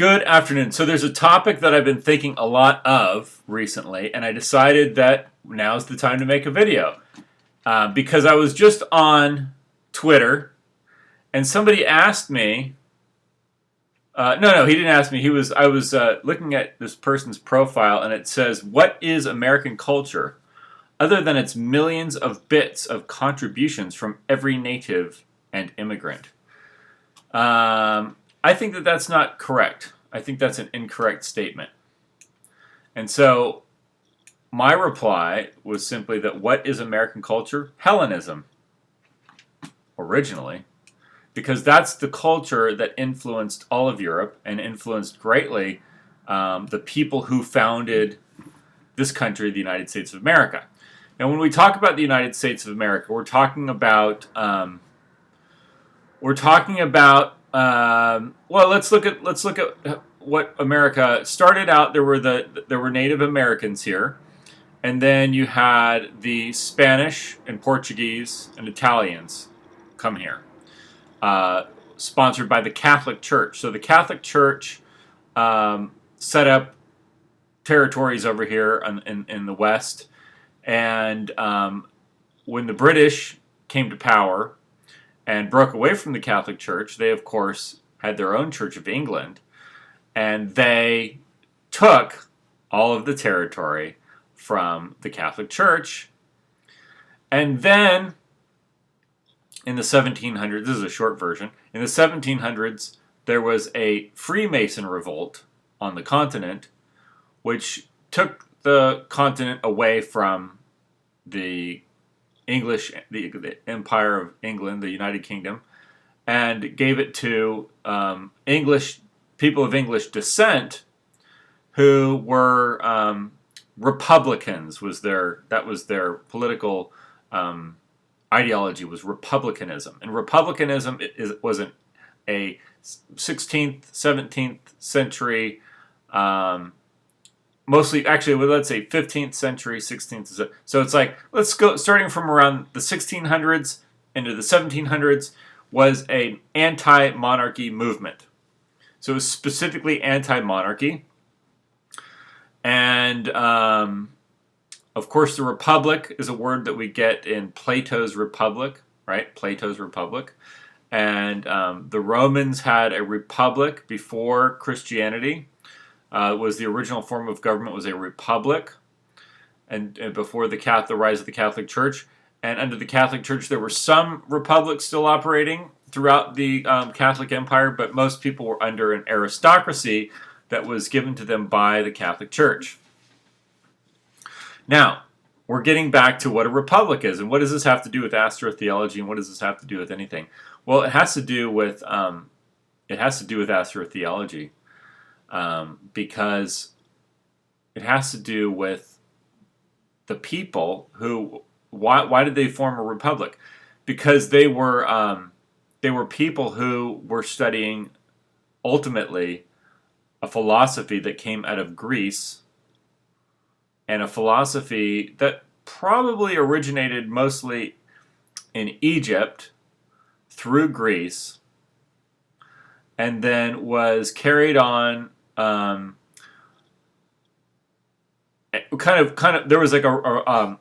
Good afternoon. So there's a topic that I've been thinking a lot of recently, and I decided that now's the time to make a video. Because I was just on Twitter, and somebody asked me, no, he didn't ask me. I was looking at this person's profile, and it says, "What is American culture, other than its millions of bits of contributions from every native and immigrant?" I think that that's not correct. I think that's an incorrect statement. And so my reply was simply that what is American culture? Hellenism, originally, because that's the culture that influenced all of Europe and influenced greatly the people who founded this country, the United States of America. Now, when we talk about the United States of America, we're talking about well, let's look at what America started out. There were Native Americans here, and then you had the Spanish and Portuguese and Italians come here, sponsored by the Catholic Church. So the Catholic Church set up territories over here in the West, and when the British came to power and broke away from the Catholic Church, they, of course, had their own Church of England, and they took all of the territory from the Catholic Church. And then, in the 1700s, this is a short version, in the 1700s, there was a Freemason revolt on the continent, which took the continent away from the Empire of England, the United Kingdom, and gave it to people of English descent, who were Republicans. That was their political ideology, was republicanism, and republicanism wasn't a 16th, 17th century. Mostly, actually, well, let's say 15th century, 16th. So it's like, let's go, starting from around the 1600s into the 1700s, was an anti-monarchy movement. So it was specifically anti-monarchy. And, of course, the Republic is a word that we get in Plato's Republic, right? Plato's Republic. And the Romans had a republic before Christianity. Was the original form of government was a republic, and before the rise of the Catholic Church. And under the Catholic Church, there were some republics still operating throughout the Catholic Empire, but most people were under an aristocracy that was given to them by the Catholic Church. Now, we're getting back to what a republic is, and what does this have to do with astrotheology, and what does this have to do with anything? Well, it has to do with astrotheology. Because it has to do with the people who. Why did they form a republic? Because they were people who were studying ultimately a philosophy that came out of Greece, and a philosophy that probably originated mostly in Egypt through Greece, and then was carried on. There was like what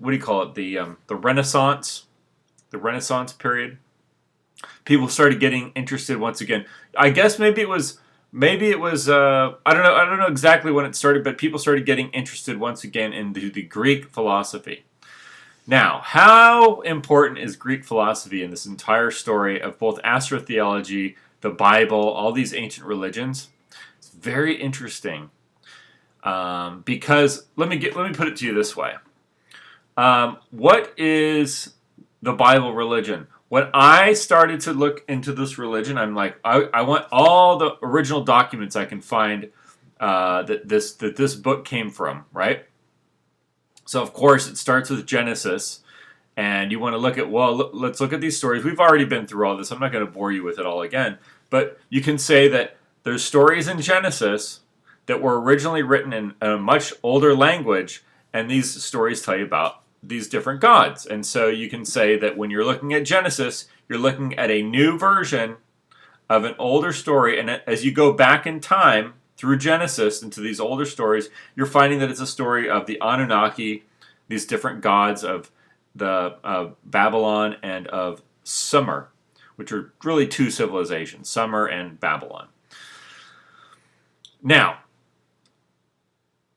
do you call it? The Renaissance, period. People started getting interested once again. I guess maybe it was. I don't know exactly when it started, but people started getting interested once again into the Greek philosophy. Now, how important is Greek philosophy in this entire story of both astrotheology, the Bible, all these ancient religions? It's very interesting, because let me put it to you this way: what is the Bible religion? When I started to look into this religion, I'm like, I want all the original documents I can find that this book came from, right? So, of course, it starts with Genesis, and you want to look at, let's look at these stories. We've already been through all this. I'm not going to bore you with it all again. But you can say that there's stories in Genesis that were originally written in a much older language, and these stories tell you about these different gods. And so you can say that when you're looking at Genesis, you're looking at a new version of an older story, and as you go back in time through Genesis into these older stories, you're finding that it's a story of the Anunnaki, these different gods of the Babylon and of Sumer, which are really two civilizations, Sumer and Babylon. Now,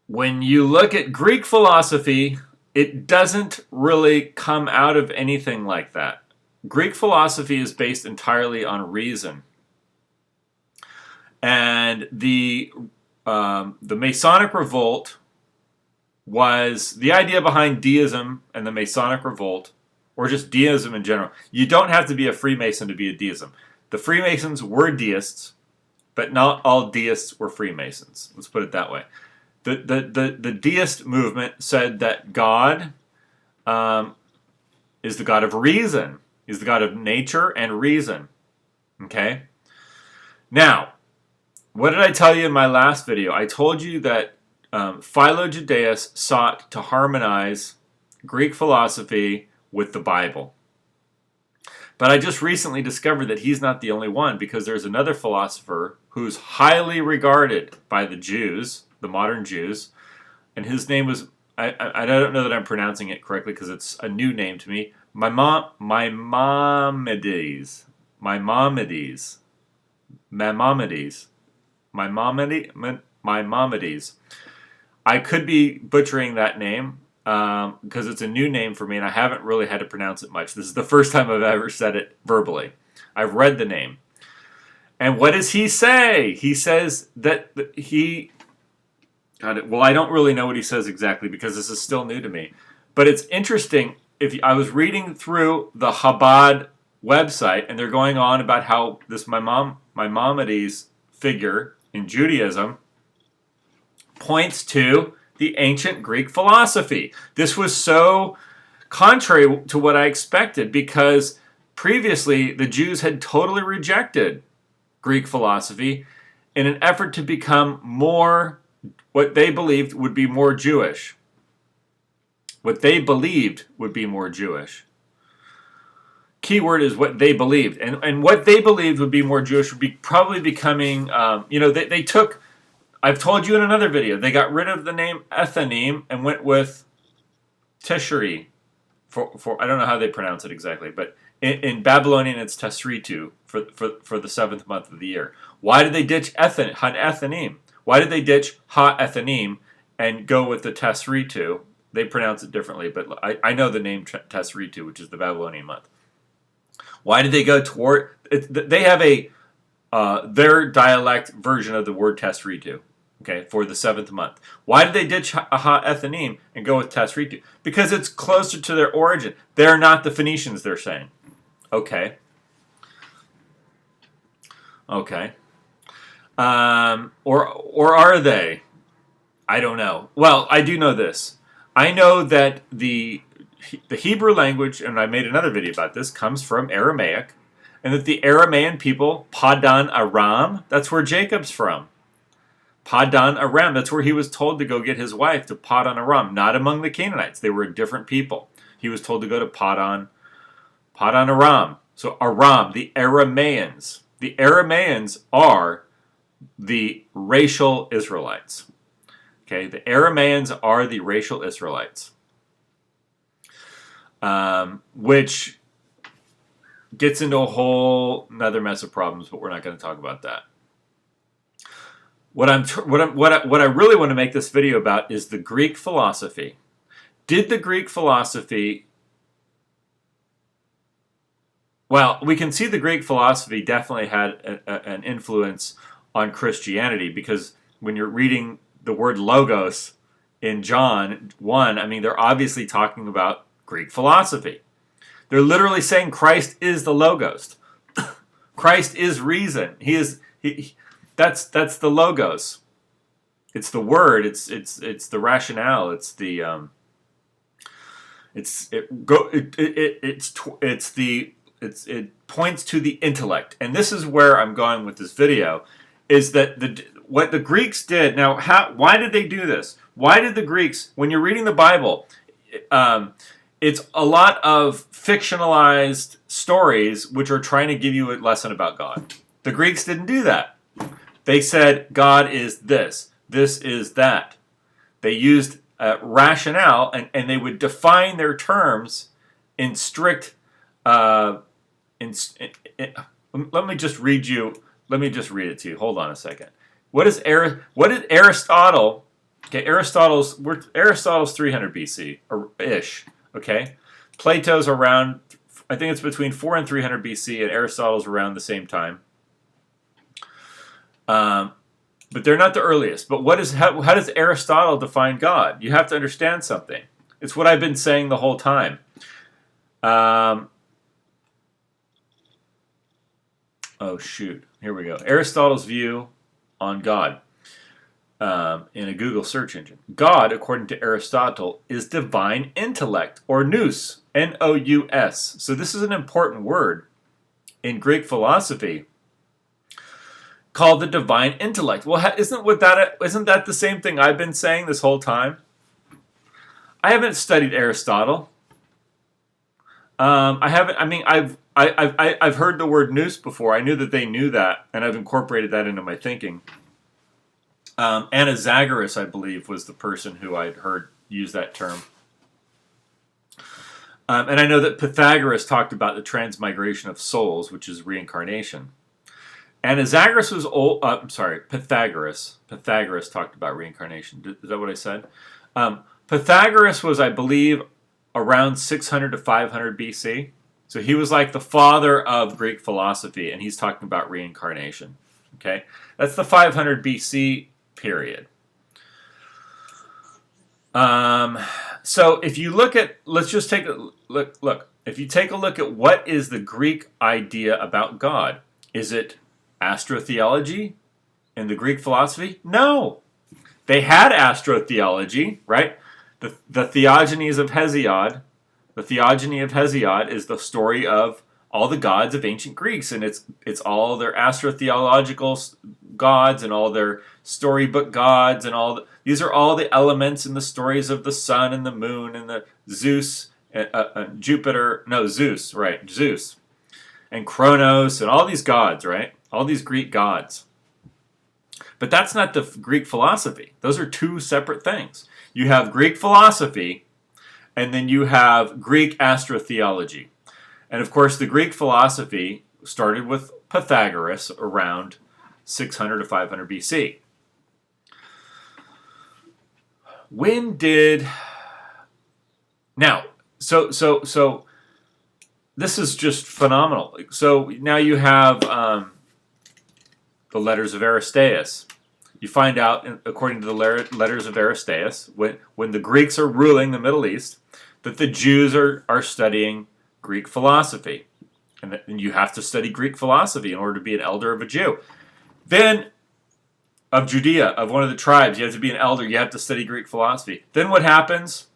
when you look at Greek philosophy, it doesn't really come out of anything like that. Greek philosophy is based entirely on reason. And the Masonic Revolt was the idea behind Deism and the Masonic Revolt, or just Deism in general. You don't have to be a Freemason to be a Deism. The Freemasons were deists, but not all deists were Freemasons. Let's put it that way. The deist movement said that God is the God of reason. He's the God of nature and reason. Okay? Now, what did I tell you in my last video? I told you that Philo Judaeus sought to harmonize Greek philosophy with the Bible. But I just recently discovered that he's not the only one, because there's another philosopher who's highly regarded by the Jews, the modern Jews, and his name was, I don't know that I'm pronouncing it correctly because it's a new name to me, Maimonides. I could be butchering that name because it's a new name for me and I haven't really had to pronounce it much. This is the first time I've ever said it verbally. I've read the name. And what does he say? He says that he... Well, I don't really know what he says exactly because this is still new to me. But it's interesting. I was reading through the Chabad website and they're going on about how this Maimonides figure in Judaism points to the ancient Greek philosophy. This was so contrary to what I expected because previously the Jews had totally rejected Greek philosophy in an effort to become more, what they believed would be more Jewish. What they believed would be more Jewish. Keyword is what they believed. And what they believed would be more Jewish would be probably becoming, they took, I've told you in another video, they got rid of the name Ethanim and went with Teshri. For I don't know how they pronounce it exactly, but in Babylonian it's Tesritu for the 7th month of the year. Why did they ditch Ethanim? Why did they ditch Ha-Ethanim and go with the Tesritu? They pronounce it differently, but I know the name Tesritu, which is the Babylonian month. Why did they go toward... They have their dialect version of the word Tesritu, okay, for the 7th month. Why did they ditch Ha-Ethanim and go with Tesritu? Because it's closer to their origin. They're not the Phoenicians, they're saying. Okay. Okay. Or are they? I don't know. Well, I do know this. I know that the Hebrew language, and I made another video about this, comes from Aramaic, and that the Aramaean people, Padan Aram, that's where Jacob's from. Padan Aram, that's where he was told to go get his wife, to Padan Aram, not among the Canaanites. They were different people. He was told to go to Padan Aram. So Aram, the Aramaeans. The Aramaeans are the racial Israelites. Okay, the Aramaeans are the racial Israelites. Which gets into a whole another mess of problems, but we're not going to talk about that. What I really want to make this video about is the Greek philosophy. Did the Greek philosophy... Well, we can see the Greek philosophy definitely had an influence on Christianity, because when you're reading the word logos in John 1, I mean, they're obviously talking about Greek philosophy. They're literally saying Christ is the logos. Christ is reason. That's the logos. It's the word. It's the rationale. It points to the intellect. And this is where I'm going with this video, is that what the Greeks did. Now, why did they do this? Why did the Greeks, when you're reading the Bible, it's a lot of fictionalized stories which are trying to give you a lesson about God. The Greeks didn't do that. They said God is this is that. They used rationale, and they would define their terms in strict. Let me just read it to you. Hold on a second. What did Aristotle? Okay, Aristotle's 300 BC or ish. Okay, Plato's around. I think it's between 4 and 300 BC, and Aristotle's around the same time. But they're not the earliest. But how does Aristotle define God? You have to understand something. It's what I've been saying the whole time. Oh shoot! Here we go. Aristotle's view on God in a Google search engine. God, according to Aristotle, is divine intellect, or nous, N-O-U-S. So this is an important word in Greek philosophy, called the divine intellect. Well, isn't that the same thing I've been saying this whole time? I haven't studied Aristotle. I haven't. I mean, I've heard the word nous before. I knew that they knew that, and I've incorporated that into my thinking. Anaxagoras, I believe, was the person who I'd heard use that term. And I know that Pythagoras talked about the transmigration of souls, which is reincarnation. Anaxagoras was old. Pythagoras. Pythagoras talked about reincarnation. Is that what I said? Pythagoras was, I believe, around 600 to 500 BC. So he was like the father of Greek philosophy, and he's talking about reincarnation. Okay, that's the 500 BC period. So if you look at, let's just take a look. If you take a look at what is the Greek idea about God, is it astrotheology in the Greek philosophy? No. They had astrotheology, right? The Theogonies of Hesiod. The Theogony of Hesiod is the story of all the gods of ancient Greeks, and it's all their astrotheological gods and all their storybook gods and these are all the elements in the stories of the sun and the moon and the Zeus, Zeus, and Kronos and all these gods, right? All these Greek gods. But that's not the Greek philosophy. Those are two separate things. You have Greek philosophy, and then you have Greek astrotheology. And of course, the Greek philosophy started with Pythagoras around 600 to 500 BC. So this is just phenomenal. So now you have the letters of Aristeas. You find out, according to the letters of Aristeas, when the Greeks are ruling the Middle East, that the Jews are studying Greek philosophy. And you have to study Greek philosophy in order to be an elder of a Jew. Then, of Judea, of one of the tribes, you have to be an elder, you have to study Greek philosophy. Then what happens?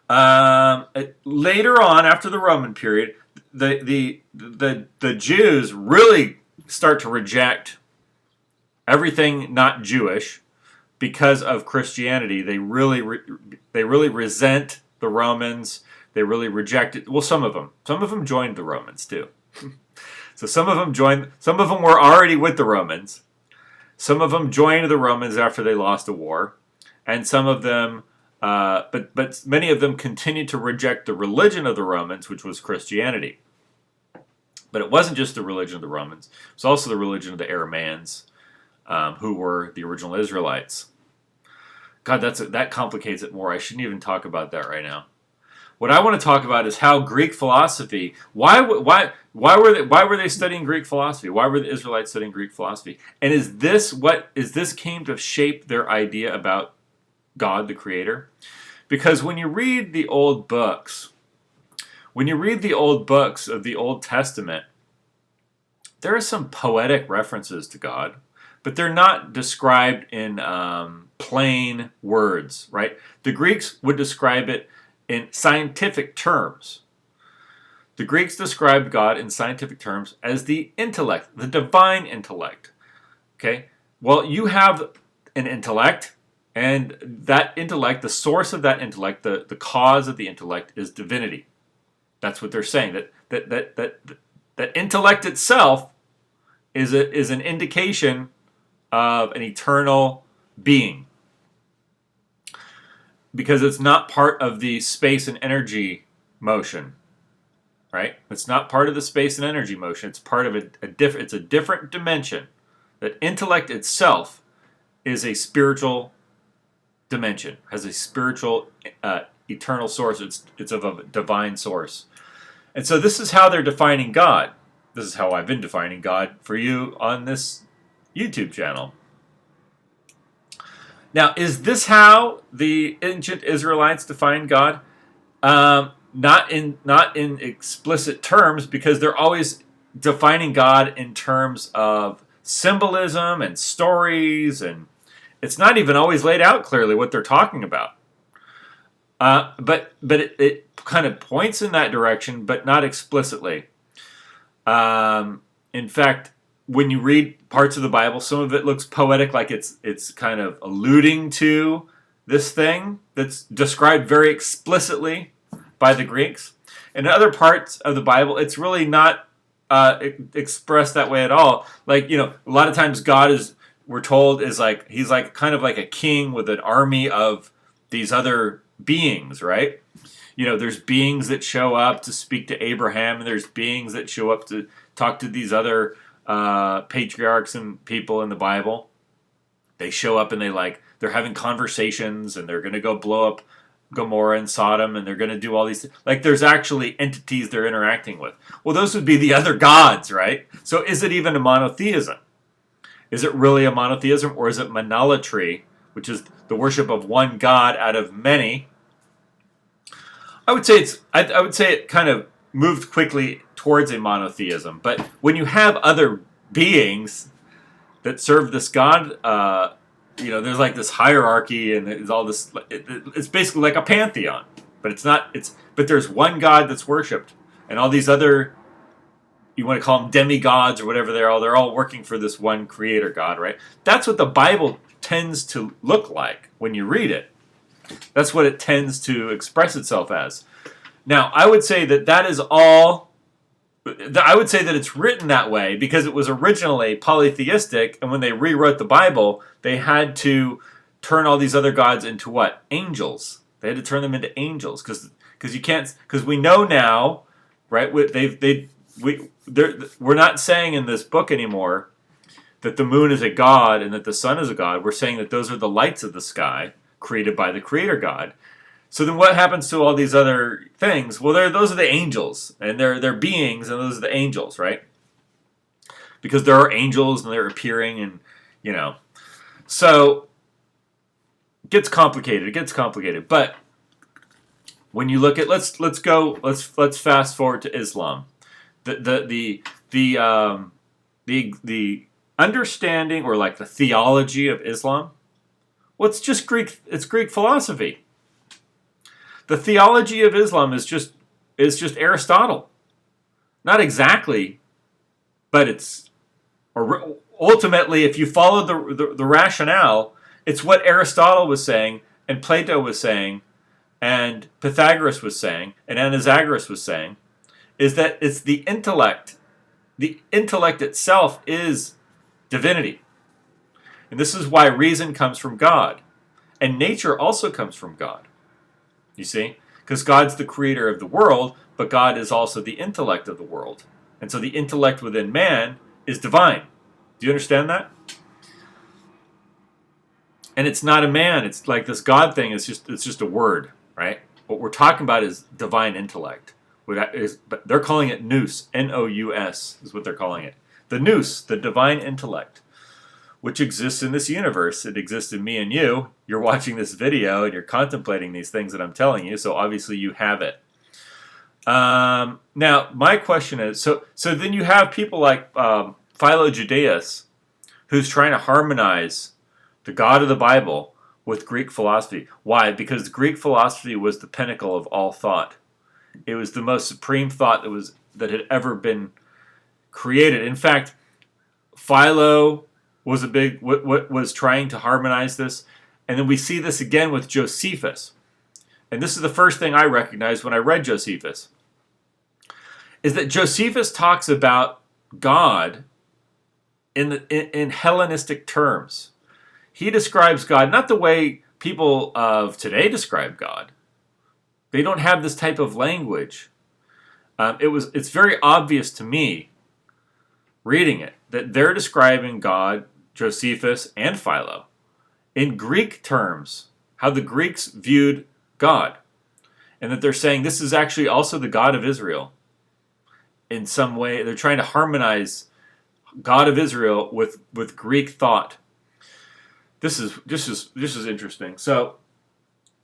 Later on, after the Roman period, the Jews really start to reject everything not Jewish because of Christianity. They really resent the Romans. They really reject it. Well, some of them joined the Romans too. So some of them were already with the Romans. Some of them joined the Romans after they lost a war, and some of them, but many of them continued to reject the religion of the Romans, which was Christianity. But it wasn't just the religion of the Romans; it was also the religion of the Aramaeans, who were the original Israelites. God, that complicates it more. I shouldn't even talk about that right now. What I want to talk about is how Greek philosophy. Why were they studying Greek philosophy? Why were the Israelites studying Greek philosophy? And is this came to shape their idea about God, the Creator? Because when you read the old books of the Old Testament, there are some poetic references to God, but they're not described in plain words, right? The Greeks would describe it in scientific terms. The Greeks described God in scientific terms as the intellect, the divine intellect. Okay? Well, you have an intellect, and that intellect, the source of that intellect, the cause of the intellect is divinity. That's what they're saying. That intellect itself is an indication of an eternal being, because it's not part of the space and energy motion, right? It's not part of the space and energy motion. It's part of it's a different dimension. That intellect itself is a spiritual dimension, has a spiritual eternal source. It's of a divine source. And so this is how they're defining God. This is how I've been defining God for you on this YouTube channel. Now, is this how the ancient Israelites defined God? Not in explicit terms, because they're always defining God in terms of symbolism and stories, and it's not even always laid out clearly what they're talking about. But it kind of points in that direction, but not explicitly. In fact, when you read parts of the Bible, some of it looks poetic, like it's kind of alluding to this thing that's described very explicitly by the Greeks. In other parts of the Bible, it's really not expressed that way at all. Like, a lot of times God we're told, is like, he's like kind of like a king with an army of these other beings, right? There's beings that show up to speak to Abraham, and there's beings that show up to talk to these other patriarchs and people in the Bible. They show up and they're having conversations, and they're going to go blow up Gomorrah and Sodom, and they're going to do all these things. Like, there's actually entities they're interacting with. Well, those would be the other gods, right? So is it even a monotheism? Is it really a monotheism, or is it monolatry, which is the worship of one God out of many? I would say it kind of moved quickly towards a monotheism. But when you have other beings that serve this God, there's like this hierarchy, and there's all this. It's basically like a pantheon, but it's not. But there's one God that's worshipped, and all these other, you want to call them demigods or whatever they're all working for this one creator God, right? That's what the Bible tends to look like when you read it. That's what it tends to express itself as. Now, I would say that is all. I would say that it's written that way because it was originally polytheistic, and when they rewrote the Bible, they had to turn all these other gods into what? Angels. They had to turn them into angels because you can't, because we know now, right? We're not saying in this book anymore that the moon is a god and that the sun is a god. We're saying that those are the lights of the sky created by the creator God. So then what happens to all these other things? Well, those are the angels, and they're beings, and those are the angels, right? Because there are angels, and they're appearing, and, So, it gets complicated. But when you look at, let's fast forward to Islam. The understanding, or like the theology of Islam, well, it's just Greek. It's Greek philosophy. The theology of Islam is just Aristotle. Not exactly, but ultimately, if you follow the rationale, it's what Aristotle was saying, and Plato was saying, and Pythagoras was saying, and Anaxagoras was saying, is that it's the intellect. The intellect itself is divinity. And this is why reason comes from God. And nature also comes from God. You see? Because God's the creator of the world, but God is also the intellect of the world. And so the intellect within man is divine. Do you understand that? And it's not a man. It's like this God thing. It's just a word, right? What we're talking about is divine intellect. But they're calling it nous. N-O-U-S is what they're calling it. The nous, the divine intellect, which exists in this universe. It exists in me and you. You're watching this video and you're contemplating these things that I'm telling you, so obviously you have it. Now, my question is, so then you have people like Philo-Judaeus, who's trying to harmonize the God of the Bible with Greek philosophy. Why? Because Greek philosophy was the pinnacle of all thought. It was the most supreme thought that had ever been created. In fact, Philo was was trying to harmonize this, and then we see this again with Josephus. And this is the first thing I recognized when I read Josephus, is that Josephus talks about God in Hellenistic terms. He describes God not the way people of today describe God. They don't have this type of language. It's very obvious to me, reading it, that they're describing God, Josephus, and Philo in Greek terms, how the Greeks viewed God, and that they're saying this is actually also the God of Israel. In some way, they're trying to harmonize God of Israel with Greek thought. This is interesting. So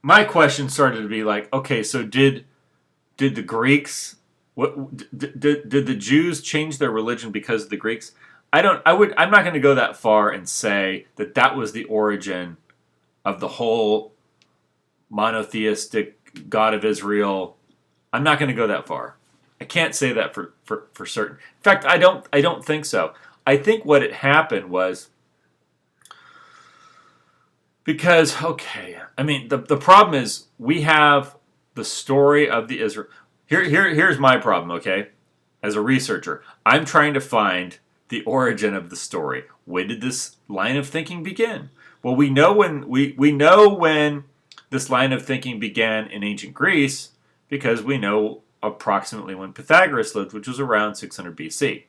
my question started to be like, okay, so did the Greeks, did the Jews change their religion because of the Greeks? I'm not going to go that far and say that was the origin of the whole monotheistic God of Israel. I'm not going to go that far. I can't say that for certain. In fact, I don't think so. I think what had happened was because, okay, I mean, the problem is we have the story of the Israel. Here's my problem, okay? As a researcher, I'm trying to find the origin of the story. When did this line of thinking begin? Well, we know when this line of thinking began in ancient Greece because we know approximately when Pythagoras lived, which was around 600 BC.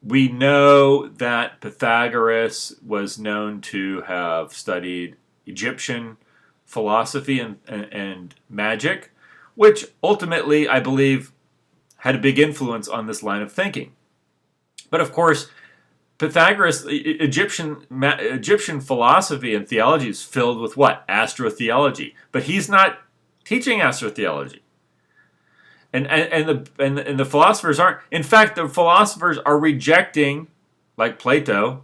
We know that Pythagoras was known to have studied Egyptian philosophy and magic, which ultimately, I believe, had a big influence on this line of thinking. But of course, Pythagoras, Egyptian philosophy and theology is filled with what? Astrotheology. But he's not teaching astrotheology. And the philosophers aren't. In fact, the philosophers are rejecting, like Plato,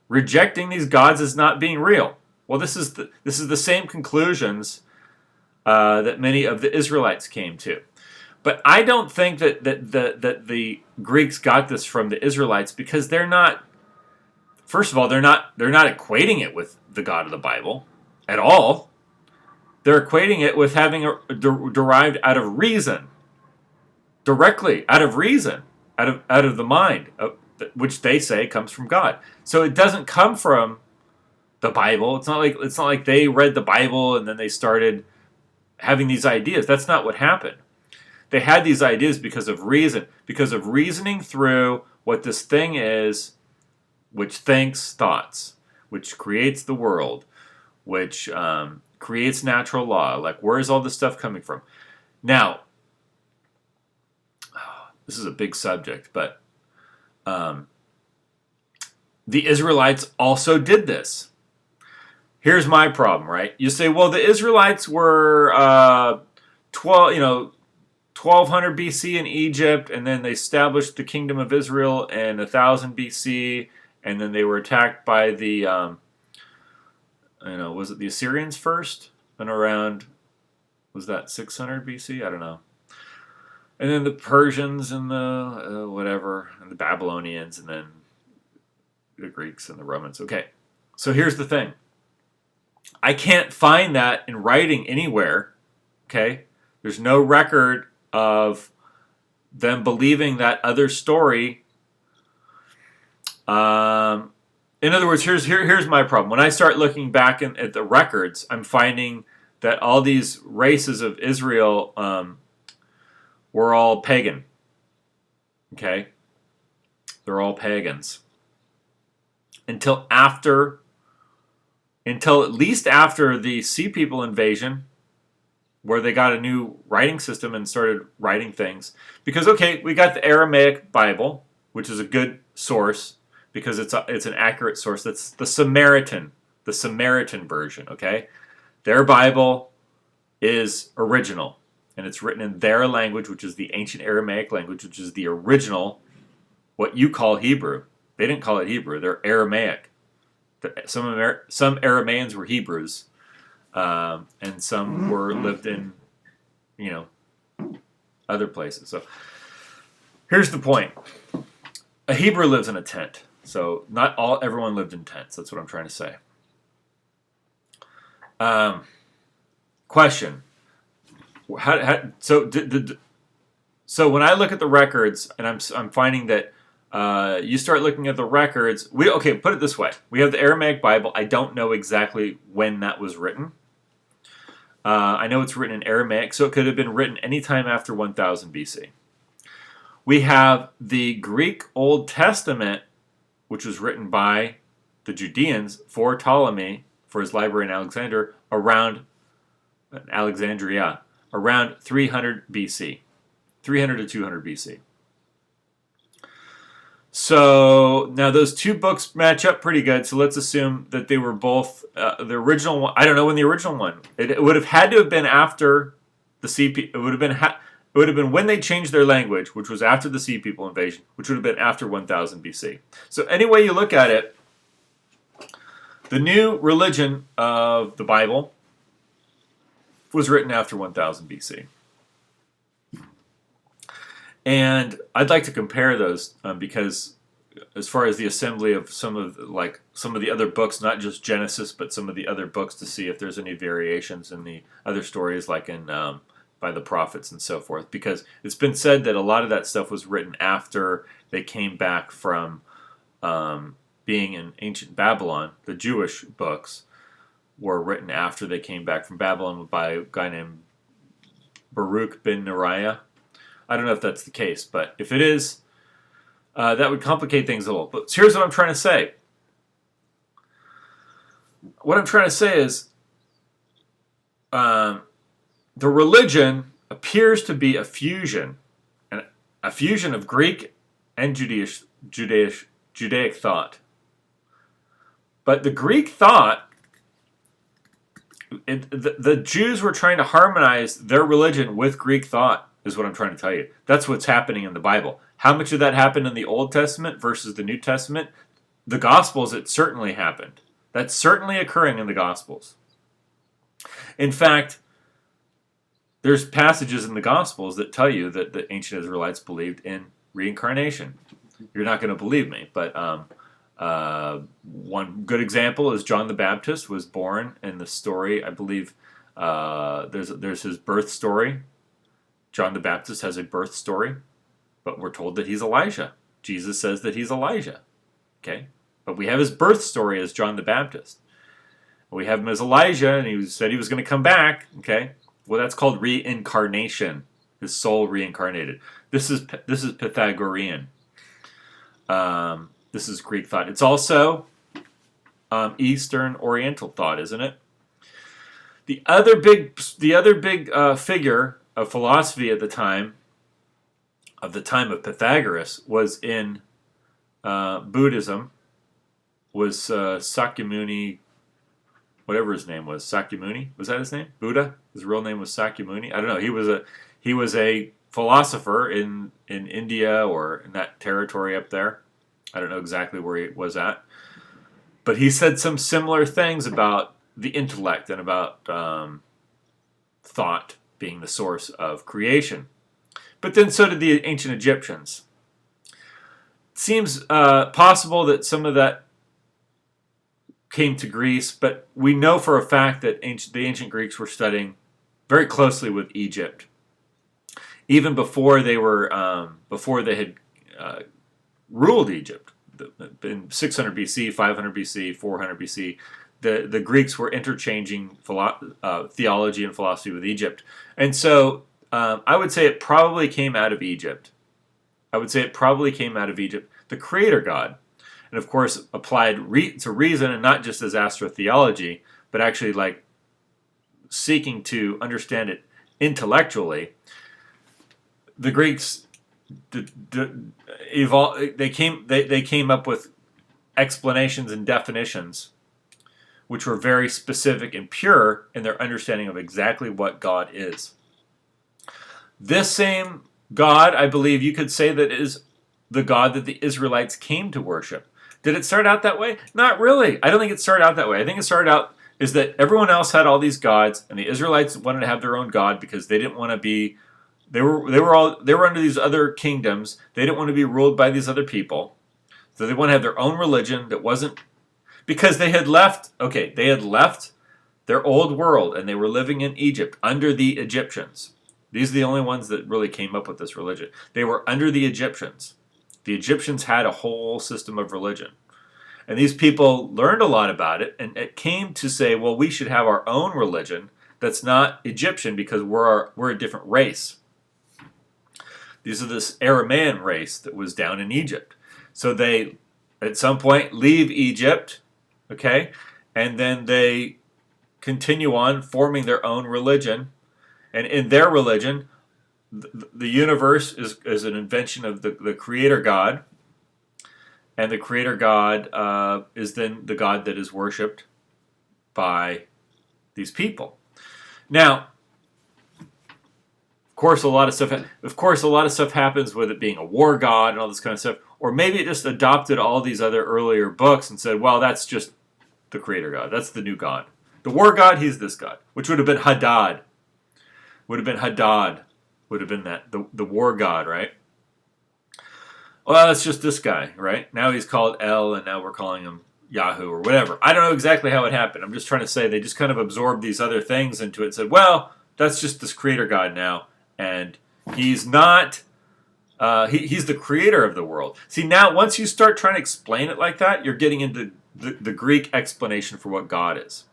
rejecting these gods as not being real. Well, this is the same conclusions that many of the Israelites came to. But I don't think that the Greeks got this from the Israelites because they're not. First of all, they're not equating it with the God of the Bible at all. They're equating it with having derived out of reason. Directly out of reason, out of the mind, which they say comes from God. So it doesn't come from the Bible. It's not like they read the Bible and then they started having these ideas. That's not what happened. They had these ideas because of reason, because of reasoning through what this thing is, which thinks thoughts, which creates the world, which creates natural law. Like, where is all this stuff coming from? Now, this is a big subject, but the Israelites also did this. Here's my problem, right? You say, well, the Israelites were 1200 BC in Egypt, and then they established the kingdom of Israel in 1000 BC, and then they were attacked by the, was it the Assyrians first? And around, was that 600 BC? I don't know. And then the Persians and the and the Babylonians, and then the Greeks and the Romans. Okay, so here's the thing. I can't find that in writing anywhere. Okay, there's no record of them believing that other story. In other words, here's my problem. When I start looking back at the records, I'm finding that all these races of Israel were all pagan. Okay? They're all pagans. Until at least after the Sea People invasion, where they got a new writing system and started writing things. Because, okay, we got the Aramaic Bible, which is a good source, because it's an accurate source. That's the Samaritan version, okay? Their Bible is original. And it's written in their language, which is the ancient Aramaic language, which is the original, what you call Hebrew. They didn't call it Hebrew. They're Aramaic. Some Aramaeans were Hebrews, and some lived in, other places. So here's the point. A Hebrew lives in a tent. So not everyone lived in tents. That's what I'm trying to say. Question. So when I look at the records, and I'm finding that You start looking at the records. Okay, put it this way. We have the Aramaic Bible. I don't know exactly when that was written. I know it's written in Aramaic, so it could have been written anytime after 1000 BC. We have the Greek Old Testament, which was written by the Judeans for Ptolemy, for his library in Alexandria, around 300 BC. 300 to 200 BC. So now those two books match up pretty good. So let's assume that they were both the original one. I don't know when the original one. It would have had to have been after the Sea People. It would have been when they changed their language, which was after the Sea People invasion, which would have been after 1000 BC. So any way you look at it, the new religion of the Bible was written after 1000 BC. And I'd like to compare those because, as far as the assembly of some of the other books, not just Genesis, but some of the other books, to see if there's any variations in the other stories, like in by the prophets and so forth. Because it's been said that a lot of that stuff was written after they came back from being in ancient Babylon. The Jewish books were written after they came back from Babylon by a guy named Baruch ben Neriah. I don't know if that's the case, but if it is, that would complicate things a little. But here's what I'm trying to say. What I'm trying to say is the religion appears to be a fusion of Greek and Judaic thought. But the Greek thought, the Jews were trying to harmonize their religion with Greek thought, is what I'm trying to tell you. That's what's happening in the Bible. How much of that happened in the Old Testament versus the New Testament? The Gospels, it certainly happened. That's certainly occurring in the Gospels. In fact, there's passages in the Gospels that tell you that the ancient Israelites believed in reincarnation. You're not going to believe me, but one good example is John the Baptist was born in the story. I believe there's his birth story. John the Baptist has a birth story, but we're told that he's Elijah. Jesus says that he's Elijah. Okay? But we have his birth story as John the Baptist. We have him as Elijah, and he said he was going to come back. Okay? Well, that's called reincarnation. His soul reincarnated. This is Pythagorean. This is Greek thought. It's also Eastern Oriental thought, isn't it? The other big figure of philosophy at the time of Pythagoras was in Buddhism, was Sakyamuni, whatever his name was. Sakyamuni, was that his name? Buddha. His real name was Sakyamuni. I don't know. He was a philosopher in India or in that territory up there. I don't know exactly where he was at, but he said some similar things about the intellect and about thought being the source of creation. But then so did the ancient Egyptians. It seems possible that some of that came to Greece, but we know for a fact that the ancient Greeks were studying very closely with Egypt, even before they had ruled Egypt. In 600 BC, 500 BC, 400 BC, the Greeks were interchanging theology and philosophy with Egypt. And so I would say it probably came out of Egypt. The creator God. And of course, applied to reason, and not just as astrotheology, but actually like seeking to understand it intellectually. The Greeks evolved. They came up with explanations and definitions which were very specific and pure in their understanding of exactly what God is. This same God, I believe you could say, that is the God that the Israelites came to worship. Did it start out that way? Not really. I don't think it started out that way. I think it started out is that everyone else had all these gods, and the Israelites wanted to have their own God because they didn't want to be. They were under these other kingdoms. They didn't want to be ruled by these other people, so they want to have their own religion that wasn't. Because they had left their old world, and they were living in Egypt under the Egyptians. These are the only ones that really came up with this religion. They were under the Egyptians. The Egyptians had a whole system of religion. And these people learned a lot about it, and it came to say, well, we should have our own religion that's not Egyptian because we're a different race. These are this Aramaean race that was down in Egypt. So they, at some point, leave Egypt, okay, and then they continue on forming their own religion. And in their religion, the universe is an invention of the creator God. And the creator God is then the God that is worshipped by these people. Now, of course, a lot of stuff happens with it being a war god and all this kind of stuff. Or maybe it just adopted all these other earlier books and said, well, that's just the creator God. That's the new God. The war god, he's this God, which would have been Hadad. Would have been that, the war god, right? Well, it's just this guy, right? Now he's called El, and now we're calling him Yahoo or whatever. I don't know exactly how it happened. I'm just trying to say they just kind of absorbed these other things into it and said, well, that's just this creator God now. And he's not, he's the creator of the world. See, now once you start trying to explain it like that, you're getting into the Greek explanation for what God is.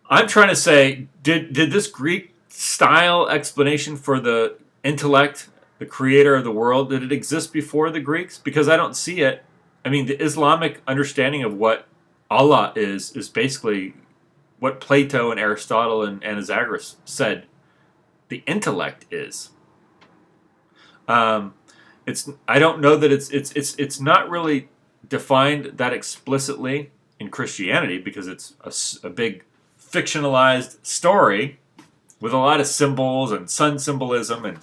I'm trying to say, did this Greek style explanation for the intellect, the creator of the world, did it exist before the Greeks? Because I don't see it. I mean, the Islamic understanding of what Allah is basically what Plato and Aristotle and Anaxagoras said the intellect is. I don't know that it's not really defined that explicitly in Christianity because it's a big fictionalized story with a lot of symbols and sun symbolism, and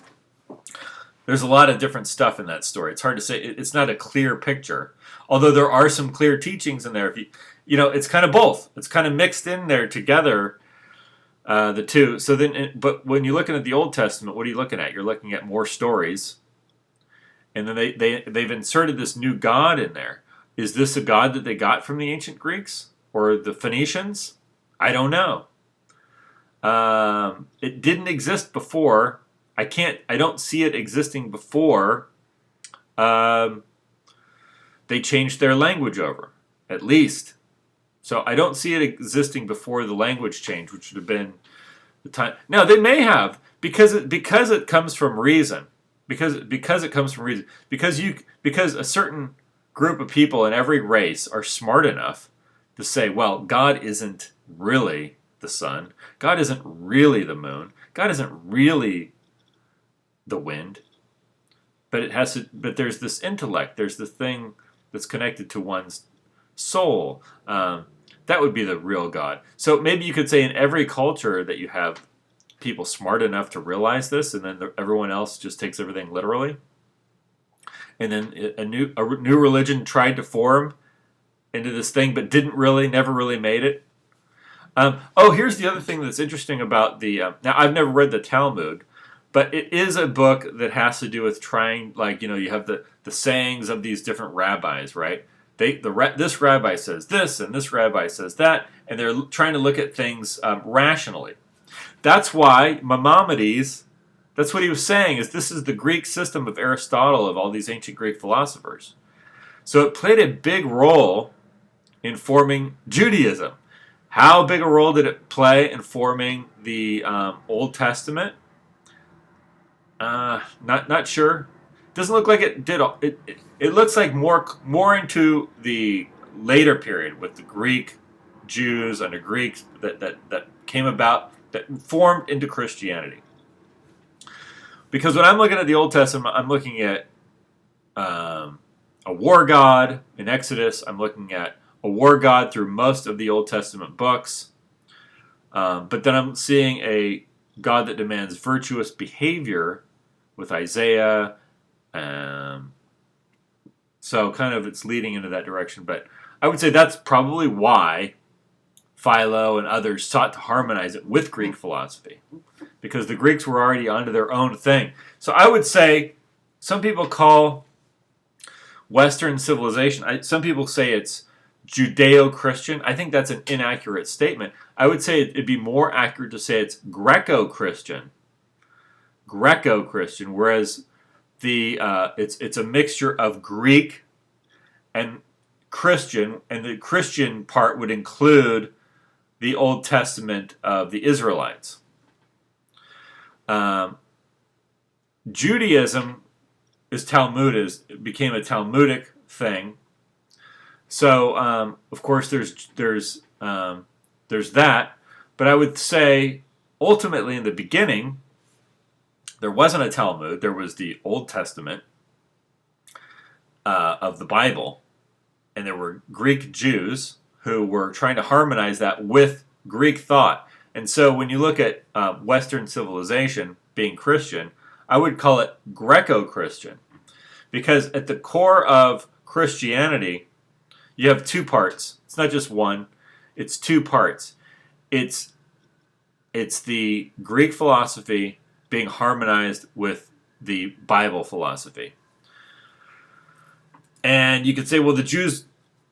there's a lot of different stuff in that story. It's hard to say. It's not a clear picture, although there are some clear teachings in there. If it's kind of both. It's kind of mixed in there together, the two. So then, but when you're looking at the Old Testament, what are you looking at? You're looking at more stories, and then they've inserted this new God in there. Is this a God that they got from the ancient Greeks or the Phoenicians? I don't know. It didn't exist before. I don't see it existing before they changed their language over, at least. So I don't see it existing before the language change, which would have been the time. Now they may have because it comes from reason. Because it comes from reason. Because a certain group of people in every race are smart enough to say, well, God isn't really the sun. God isn't really the moon. God isn't really the wind. But there's this intellect. There's the thing that's connected to one's soul. That would be the real God. So maybe you could say in every culture that you have people smart enough to realize this, and then everyone else just takes everything literally. And then a new religion tried to form into this thing, but never really made it. Here's the other thing that's interesting about now I've never read the Talmud, but it is a book that has to do with trying, you have the sayings of these different rabbis, right? This rabbi says this, and this rabbi says that, and they're trying to look at things rationally. That's why Maimonides, that's what he was saying, is this is the Greek system of Aristotle, of all these ancient Greek philosophers. So it played a big role in forming Judaism. How big a role did it play in forming the Old Testament? Not sure. Doesn't look like it did. It looks like more into the later period with the Greek Jews and the Greeks that came about, that formed into Christianity. Because when I'm looking at the Old Testament, I'm looking at a war god in Exodus. I'm looking at a war god through most of the Old Testament books. But then I'm seeing a God that demands virtuous behavior with Isaiah. So kind of it's leading into that direction. But I would say that's probably why Philo and others sought to harmonize it with Greek philosophy. Because the Greeks were already onto their own thing. So I would say some people call Western civilization, some people say it's Judeo-Christian. I think that's an inaccurate statement. I would say it'd be more accurate to say it's Greco-Christian. Greco-Christian, whereas it's a mixture of Greek and Christian, and the Christian part would include the Old Testament of the Israelites. Judaism is Talmudist. It became a Talmudic thing. So of course there's that, but I would say ultimately in the beginning there wasn't a Talmud. There was the Old Testament of the Bible, and there were Greek Jews who were trying to harmonize that with Greek thought. And so when you look at Western civilization being Christian, I would call it Greco-Christian, because at the core of Christianity, you have two parts. It's not just one, it's two parts. It's the Greek philosophy being harmonized with the Bible philosophy. And you could say, well, the Jews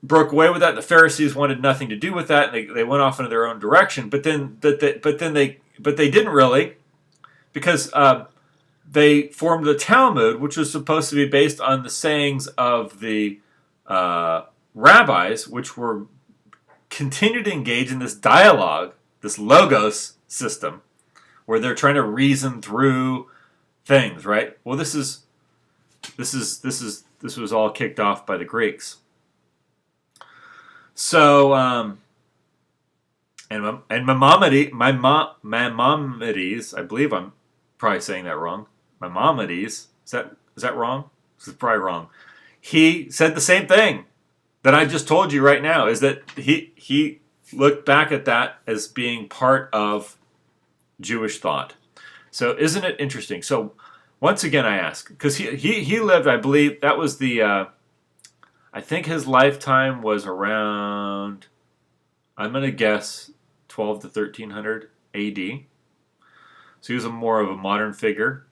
broke away with that. The Pharisees wanted nothing to do with that, and they went off into their own direction. But they didn't really, because they formed the Talmud, which was supposed to be based on the sayings of the rabbis, which were continued to engage in this dialogue, this logos system, where they're trying to reason through things, right? Well, this was all kicked off by the Greeks. So, and Maimonides, I believe I'm probably saying that wrong. Maimonides, is that wrong? This is probably wrong. He said the same thing that I just told you right now, is that he looked back at that as being part of Jewish thought. So isn't it interesting? So once again I ask, because he lived, I believe, that was the, I think his lifetime was around, I'm going to guess, 12 to 1300 AD. So he was more of a modern figure.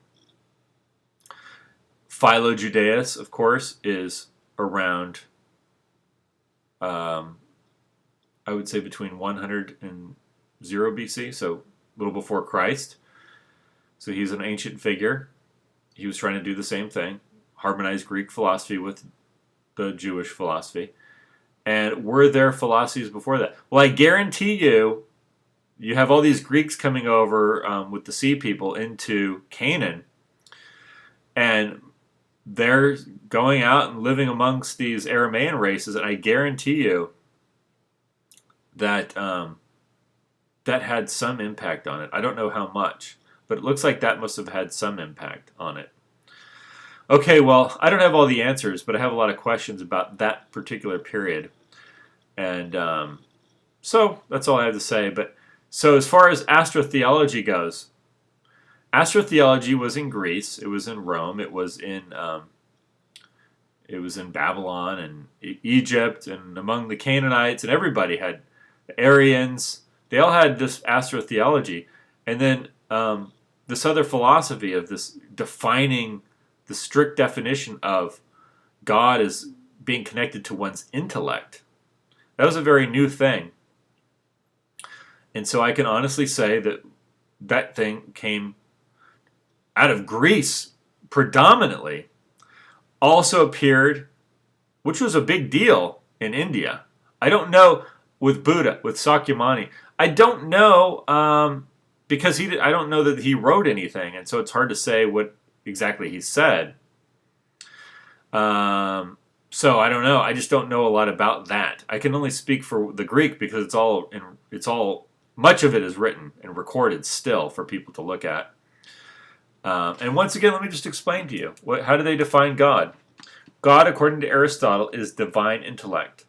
Philo Judaeus, of course, is around, I would say between 100 and 0 BC, so a little before Christ. So he's an ancient figure. He was trying to do the same thing, harmonize Greek philosophy with the Jewish philosophy. And were there philosophies before that? Well, I guarantee you have all these Greeks coming over with the sea people into Canaan, and they're going out and living amongst these Aramaean races, and I guarantee you that that had some impact on it. I don't know how much, but it looks like that must have had some impact on it. Okay, well, I don't have all the answers, but I have a lot of questions about that particular period. And so that's all I have to say. But so as far as astrotheology goes, astrotheology was in Greece, it was in Rome, it was in Babylon and Egypt, and among the Canaanites, and everybody had the Aryans. They all had this astrotheology, and then this other philosophy of this defining the strict definition of God as being connected to one's intellect. That was a very new thing. And so I can honestly say that that thing came out of Greece predominantly. Also appeared, which was a big deal, in India. I don't know with Buddha, with Sakyamuni. I don't know because I don't know that he wrote anything, and so it's hard to say what exactly he said. So I don't know. I just don't know a lot about that. I can only speak for the Greek because it's all much of it is written and recorded still for people to look at. And once again, let me just explain to you how do they define God? God, according to Aristotle, is divine intellect,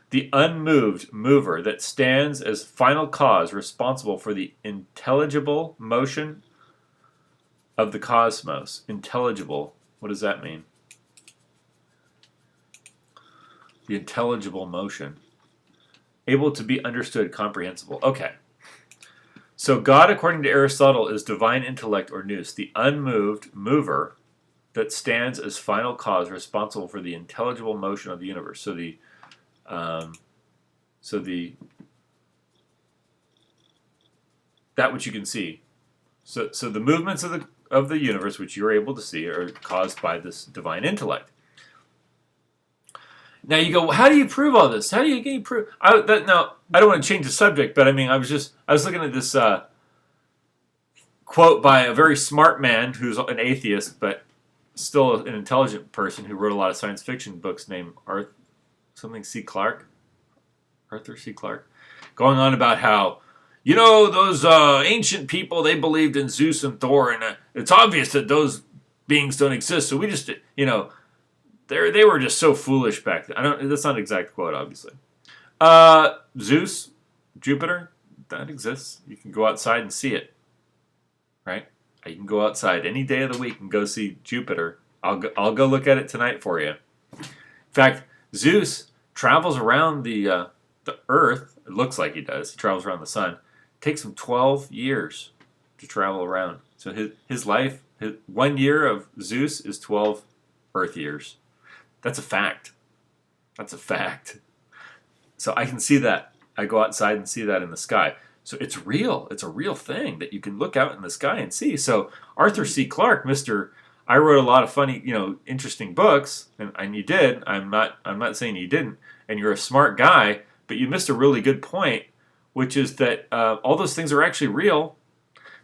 the unmoved mover that stands as final cause responsible for the intelligible motion of the cosmos. Intelligible. What does that mean? The intelligible motion. Able to be understood, comprehensible. Okay. So God, according to Aristotle, is divine intellect or nous, the unmoved mover that stands as final cause responsible for the intelligible motion of the universe. So that which you can see. So the movements of of the universe, which you're able to see, are caused by this divine intellect. Now you go, well, how do you prove all this? How do you prove? Now I don't want to change the subject, but I mean, I was looking at this quote by a very smart man who's an atheist, but still an intelligent person who wrote a lot of science fiction books, named Arthur C. Clarke, going on about how, those ancient people, they believed in Zeus and Thor, and it's obvious that those beings don't exist. So we just, they were just so foolish back then. That's not an exact quote, obviously. Zeus, Jupiter, that exists. You can go outside and see it, right? You can go outside any day of the week and go see Jupiter. I'll go look at it tonight for you. In fact, Zeus travels around the Earth. It looks like he does. He travels around the sun. It takes him 12 years to travel around. So his life, 1 year of Zeus is 12 Earth years. That's a fact. That's a fact. So I can see that. I go outside and see that in the sky. So it's real. It's a real thing that you can look out in the sky and see. So Arthur C. Clarke, I wrote a lot of funny, interesting books, and you did. I'm not saying you didn't. And you're a smart guy, but you missed a really good point, which is that all those things are actually real.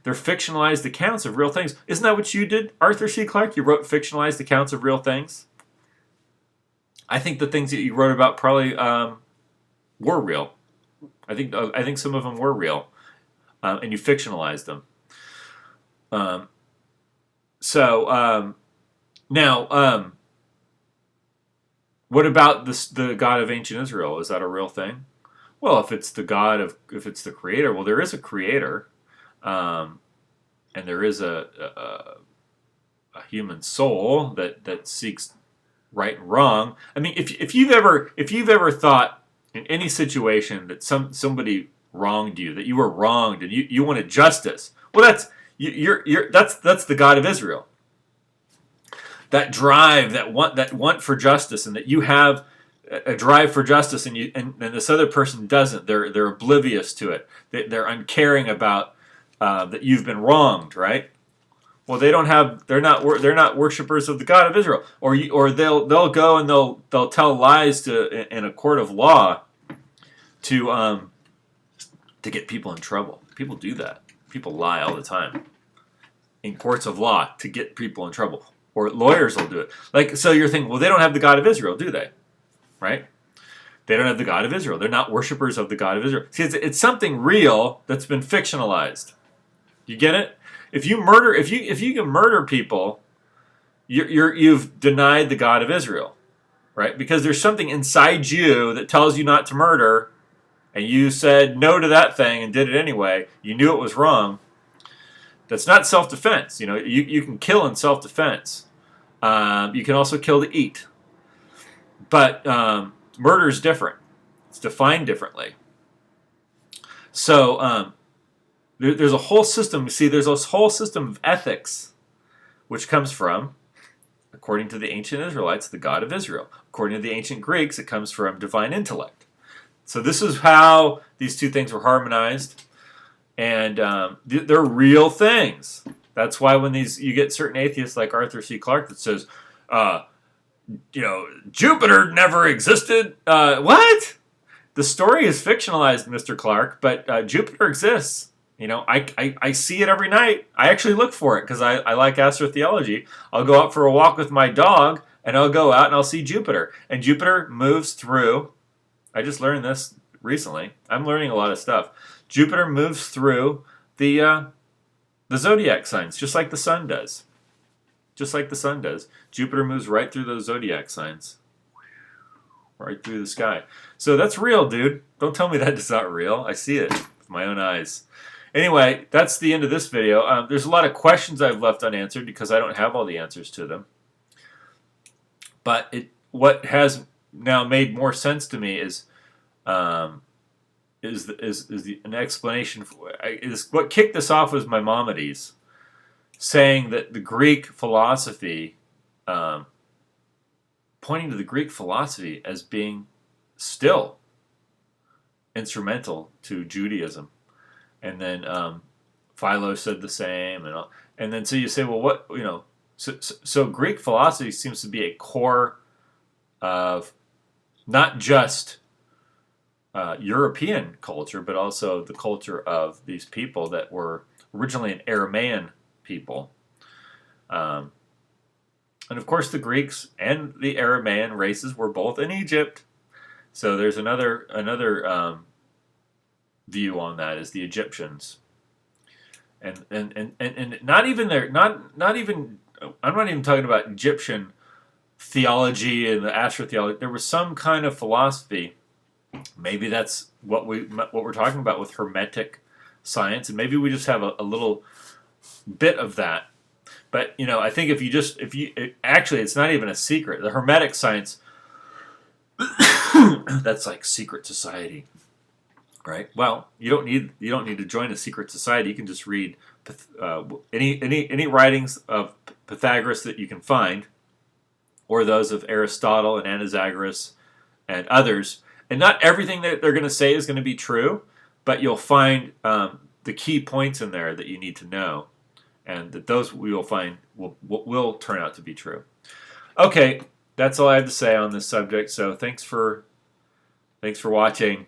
They're fictionalized accounts of real things. Isn't that what you did, Arthur C. Clarke? You wrote fictionalized accounts of real things. I think the things that you wrote about probably were real. I think some of them were real, and you fictionalized them. Now, what about the God of ancient Israel? Is that a real thing? Well, if it's the creator, well, there is a creator, and there is a human soul that seeks right and wrong. I mean, if you've ever thought in any situation that somebody wronged you, that you were wronged and you wanted justice, well, that's the God of Israel. That drive, that want for justice, and that you have a drive for justice, and this other person doesn't. They're oblivious to it. They're uncaring about that you've been wronged, right? Well, they're not worshipers of the God of Israel, or they'll go and they'll tell lies in a court of law to get people in trouble. People do that. People lie all the time in courts of law to get people in trouble, or lawyers will do it. So you're thinking, well, they don't have the God of Israel, do they? Right? They don't have the God of Israel. They're not worshipers of the God of Israel. See, it's something real that's been fictionalized. You get it? If you can murder people, you've denied the God of Israel, right? Because there's something inside you that tells you not to murder, and you said no to that thing and did it anyway. You knew it was wrong. That's not self-defense. You can kill in self-defense. You can also kill to eat. But murder is different. It's defined differently. So there's a whole system. See, there's a whole system of ethics, which comes from, according to the ancient Israelites, the God of Israel. According to the ancient Greeks, it comes from divine intellect. So this is how these two things were harmonized, and they're real things. That's why when you get certain atheists like Arthur C. Clarke that says, Jupiter never existed. What? The story is fictionalized, Mr. Clarke, but Jupiter exists. I see it every night. I actually look for it because I like astrotheology. I'll go out for a walk with my dog, and I'll go out and I'll see Jupiter. And Jupiter moves through. I just learned this recently. I'm learning a lot of stuff. Jupiter moves through the zodiac signs, just like the sun does. Just like the sun does. Jupiter moves right through those zodiac signs. Right through the sky. So that's real, dude. Don't tell me that is not real. I see it with my own eyes. Anyway, that's the end of this video. There's a lot of questions I've left unanswered because I don't have all the answers to them. But what has now made more sense to me is an explanation for what kicked this off was Maimonides saying that the Greek philosophy, pointing to the Greek philosophy as being still instrumental to Judaism, and then Philo said the same, and then so you say, well, what so Greek philosophy seems to be a core of not just European culture, but also the culture of these people that were originally an Aramaean people. Um, and of course, the Greeks and the Aramaean races were both in Egypt. So there's another view on that is the Egyptians, and not even there, not even I'm not even talking about Egyptian theology and the astrotheology. There was some kind of philosophy. Maybe that's what we're talking about with Hermetic science, and maybe we just have a little bit of that. But I think actually, it's not even a secret. The Hermetic science, that's like secret society, right? Well, you don't need to join a secret society. You can just read any writings of Pythagoras that you can find, or those of Aristotle and Anaxagoras and others. And not everything that they're going to say is going to be true, but you'll find the key points in there that you need to know, and that those we will find will turn out to be true. Okay, that's all I have to say on this subject. So thanks for watching.